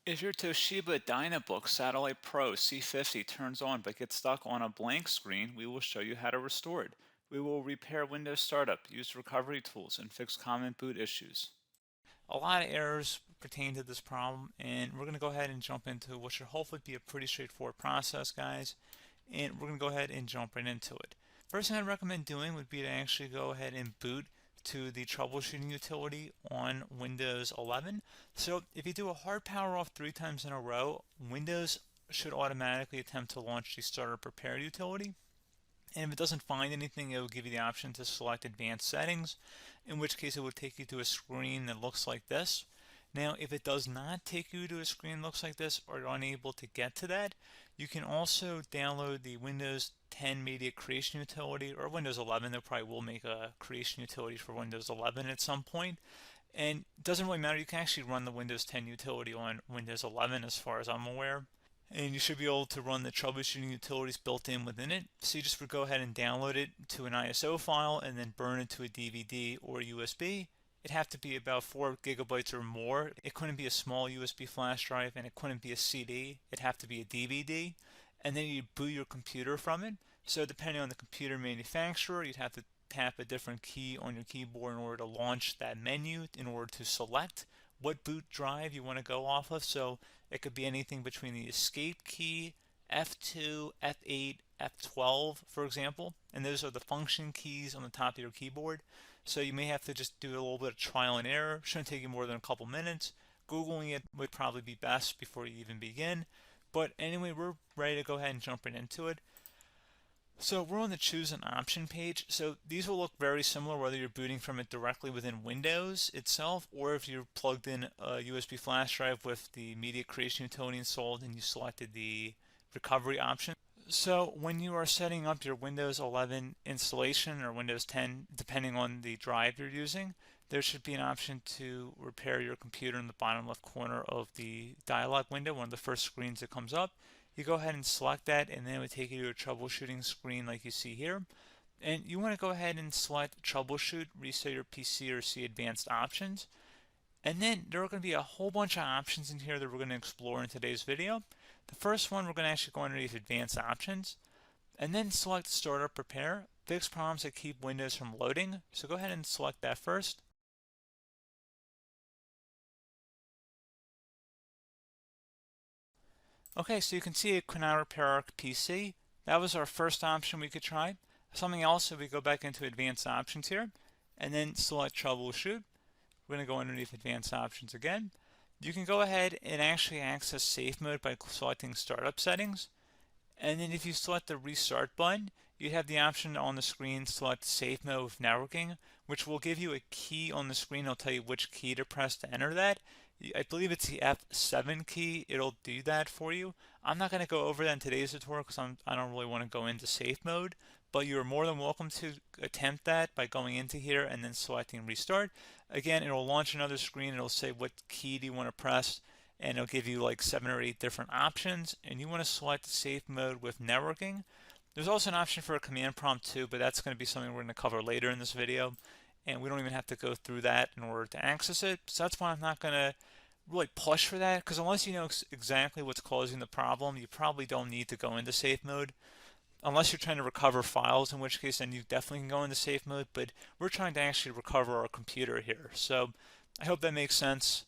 If your Toshiba Dynabook Satellite Pro C50 turns on but gets stuck on a blank screen, we will show you how to restore it. We will repair Windows Startup, use recovery tools, and fix common boot issues. A lot of errors pertain to this problem, and we're going to go ahead and jump into what should hopefully be a pretty straightforward process, guys. And we're going to go ahead and jump right into it. First thing I'd recommend doing would be to actually go ahead and boot to the troubleshooting utility on Windows 11. So if you do a hard power off 3 times in a row, Windows should automatically attempt to launch the startup prepare utility. And if it doesn't find anything, it will give you the option to select advanced settings, in which case it will take you to a screen that looks like this. Now, if it does not take you to a screen that looks like this, or you're unable to get to that, you can also download the Windows 10 Media Creation Utility, or Windows 11. They probably will make a creation utility for Windows 11 at some point. And it doesn't really matter, you can actually run the Windows 10 utility on Windows 11 as far as I'm aware. And you should be able to run the troubleshooting utilities built in within it. So you just would go ahead and download it to an ISO file and then burn it to a DVD or USB. It'd have to be about 4 gigabytes or more. It couldn't be a small USB flash drive, and it couldn't be a CD. It'd have to be a DVD. And then you'd boot your computer from it. So depending on the computer manufacturer, you'd have to tap a different key on your keyboard in order to launch that menu, in order to select what boot drive you want to go off of. So it could be anything between the escape key, F2, F8, F12, for example, and those are the function keys on the top of your keyboard. So you may have to just do a little bit of trial and error. Shouldn't take you more than a couple minutes. Googling it would probably be best before you even begin. But anyway, we're ready to go ahead and jump right into it. So we're on the choose an option page. So these will look very similar whether you're booting from it directly within Windows itself, or if you're plugged in a USB flash drive with the media creation utility installed and you selected the recovery option. So when you are setting up your Windows 11 installation or Windows 10, depending on the drive you're using, there should be an option to repair your computer in the bottom left corner of the dialog window, one of the first screens that comes up. You go ahead and select that, and then it would take you to a troubleshooting screen like you see here. And you want to go ahead and select troubleshoot, reset your PC, or see advanced options. And then there are going to be a whole bunch of options in here that we're going to explore in today's video. The first one, we're going to actually go underneath advanced options and then select startup prepare, fix problems that keep Windows from loading. So go ahead and select that first. Okay, so you can see it could not repair our PC. That was our first option we could try. Something else, if we go back into advanced options here and then select troubleshoot, we're going to go underneath advanced options again. You can go ahead and actually access safe mode by selecting startup settings. And then if you select the restart button, you have the option on the screen select safe mode with networking, which will give you a key on the screen. It'll tell you which key to press to enter that. I believe it's the F7 key. It'll do that for you. I'm not going to go over that in today's tutorial because I don't really want to go into safe mode, but you're more than welcome to attempt that by going into here and then selecting restart. Again, it'll launch another screen. It'll say what key do you want to press, and it'll give you like 7 or 8 different options, and you want to select safe mode with networking. There's also an option for a command prompt too, but that's going to be something we're going to cover later in this video, and we don't even have to go through that in order to access it. So that's why I'm not going to really push for that, because unless you know exactly what's causing the problem, you probably don't need to go into safe mode. Unless you're trying to recover files, in which case then you definitely can go into safe mode, but we're trying to actually recover our computer here. So I hope that makes sense.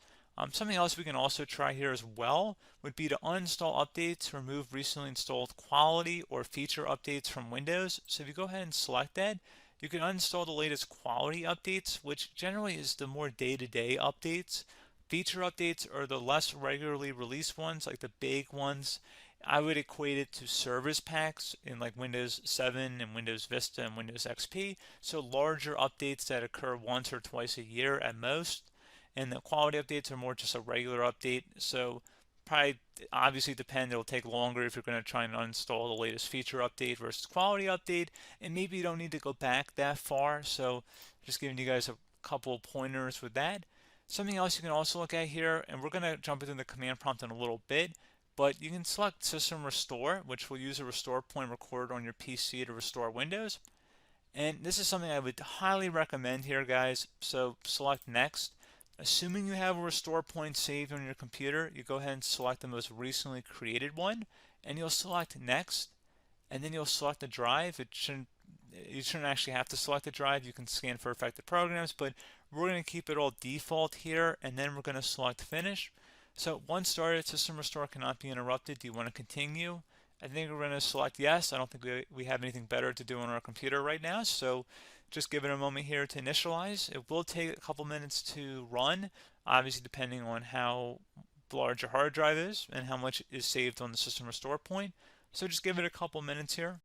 Something else we can also try here as well would be to uninstall updates, remove recently installed quality or feature updates from Windows. So if you go ahead and select that, you can uninstall the latest quality updates, which generally is the more day-to-day updates. Feature updates are the less regularly released ones, like the big ones. I would equate it to service packs in like Windows 7 and Windows Vista and Windows XP. So larger updates that occur once or twice a year at most. And the quality updates are more just a regular update. So probably obviously depend, it'll take longer if you're going to try and uninstall the latest feature update versus quality update. And maybe you don't need to go back that far. So just giving you guys a couple of pointers with that. Something else you can also look at here, and we're going to jump into the command prompt in a little bit, but you can select System Restore, which will use a restore point recorded on your PC to restore Windows. And this is something I would highly recommend here, guys. So select Next. Assuming you have a restore point saved on your computer, you go ahead and select the most recently created one, and you'll select next, and then you'll select the drive. You shouldn't actually have to select the drive. You can scan for affected programs, but we're going to keep it all default here, and then we're going to select finish. So once started, system restore cannot be interrupted. Do you want to continue? I think we're going to select yes. I don't think we have anything better to do on our computer right now, so just give it a moment here to initialize. It will take a couple minutes to run, obviously depending on how large your hard drive is and how much is saved on the system restore point. So just give it a couple minutes here.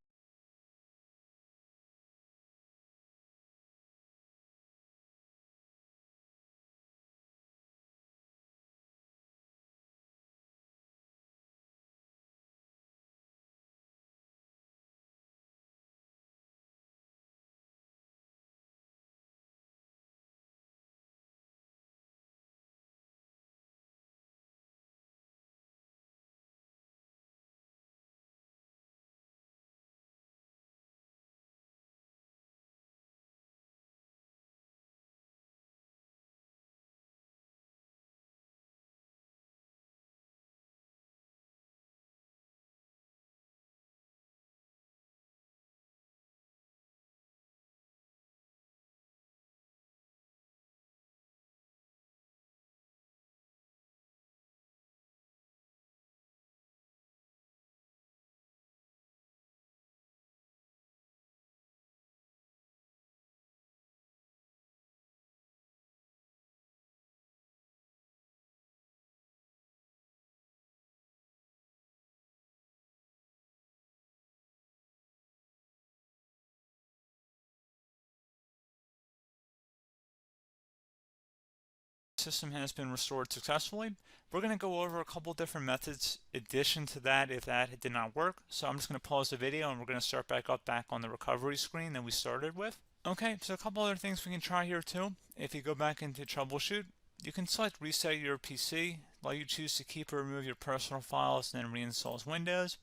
System has been restored successfully. We're going to go over a couple different methods in addition to that if that did not work. So I'm just going to pause the video and we're going to start back up back on the recovery screen that we started with. Okay, so a couple other things we can try here too. If you go back into Troubleshoot, you can select Reset Your PC, let you choose to keep or remove your personal files and then reinstalls Windows.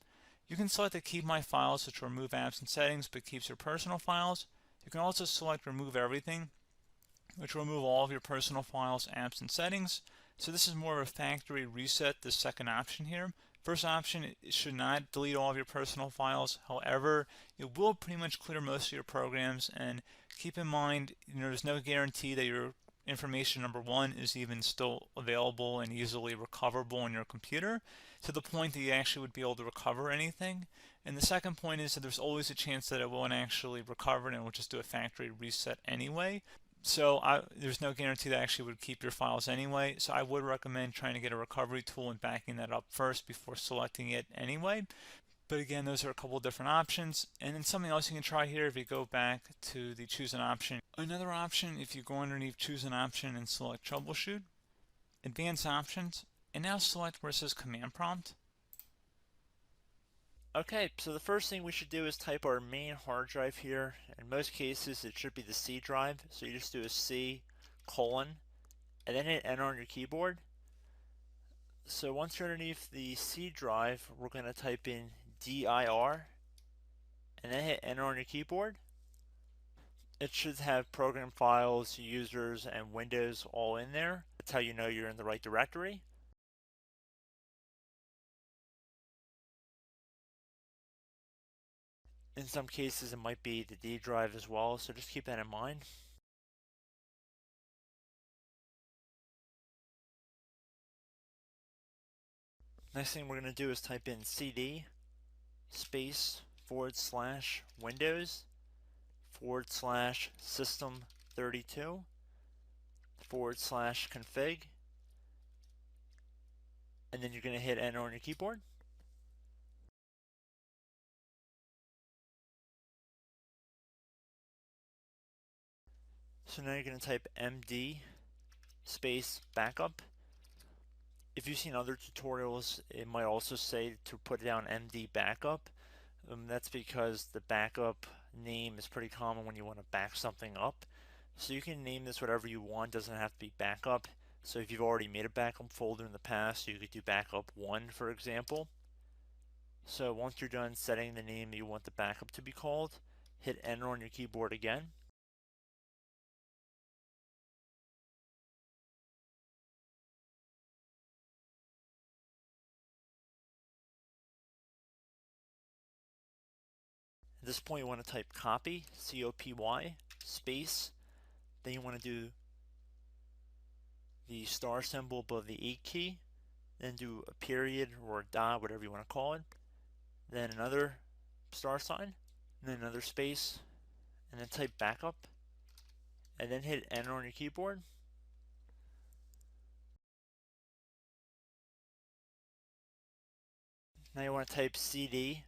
You can select to keep my files, which will remove apps and settings but keeps your personal files. You can also select Remove Everything, which will remove all of your personal files, apps, and settings. So this is more of a factory reset, the second option here. First option, it should not delete all of your personal files. However, it will pretty much clear most of your programs, and keep in mind, there's no guarantee that your information, number one, is even still available and easily recoverable on your computer to the point that you actually would be able to recover anything. And the second point is that there's always a chance that it won't actually recover and it will just do a factory reset anyway. So there's no guarantee that actually would keep your files anyway. So I would recommend trying to get a recovery tool and backing that up first before selecting it anyway. But again, those are a couple different options. And then something else you can try here if you go back to the choose an option. Another option, if you go underneath choose an option and select troubleshoot, advanced options, and now select where it says command prompt. Okay, so the first thing we should do is type our main hard drive here. In most cases, it should be the C drive. So you just do a C colon and then hit enter on your keyboard. So once you're underneath the C drive, we're going to type in dir and then hit enter on your keyboard. It should have program files, users, and Windows all in there. That's how you know you're in the right directory. In some cases, it might be the D drive as well, so just keep that in mind. Next thing we're going to do is type in cd space / Windows / system 32 / config, and then you're going to hit enter on your keyboard. So now you're going to type md space backup. If you've seen other tutorials, it might also say to put down md backup. That's because the backup name is pretty common when you want to back something up. So you can name this whatever you want, doesn't have to be backup. So if you've already made a backup folder in the past, you could do backup 1, for example. So once you're done setting the name you want the backup to be called, hit enter on your keyboard again. At this point you want to type copy, C-O-P-Y, space, then you want to do the star symbol above the 8 key, then do a period or a dot, whatever you want to call it, then another star sign, and then another space, and then type backup, and then hit enter on your keyboard. Now you want to type cd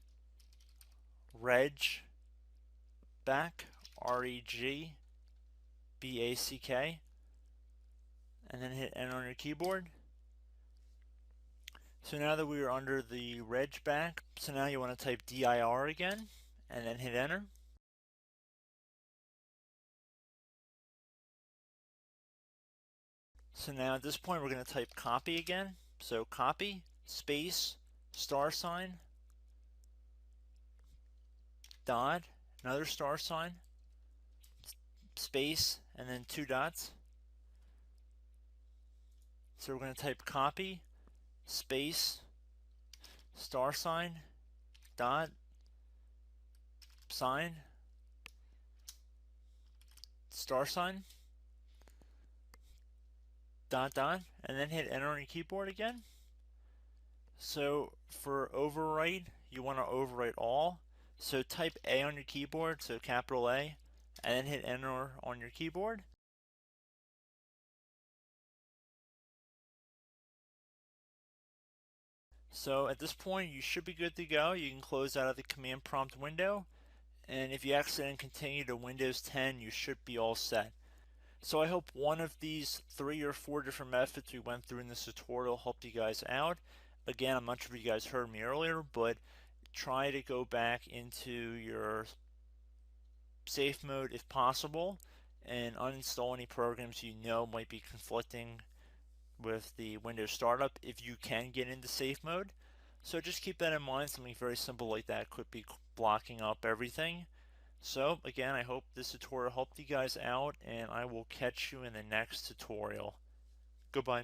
reg back, R-E-G-B-A-C-K, and then hit enter on your keyboard. So now that we are under the reg back, so now you want to type dir again, and then hit enter. So now at this point we're going to type copy again. So copy, space, star sign, dot, another star sign, space, and then 2 dots. So we're going to type copy, space, star sign, dot, sign, star sign, dot, dot, and then hit enter on your keyboard again. So for overwrite, you want to overwrite all. So type A on your keyboard, so capital A, and then hit enter on your keyboard. So at this point you should be good to go. You can close out of the command prompt window, and if you accidentally continue to Windows 10 you should be all set. So I hope one of these 3 or 4 different methods we went through in this tutorial helped you guys out. Again, I'm not sure if you guys heard me earlier, but try to go back into your safe mode if possible and uninstall any programs you know might be conflicting with the Windows startup if you can get into safe mode. So just keep that in mind. Something very simple like that could be blocking up everything. So again, I hope this tutorial helped you guys out, and I will catch you in the next tutorial. Goodbye.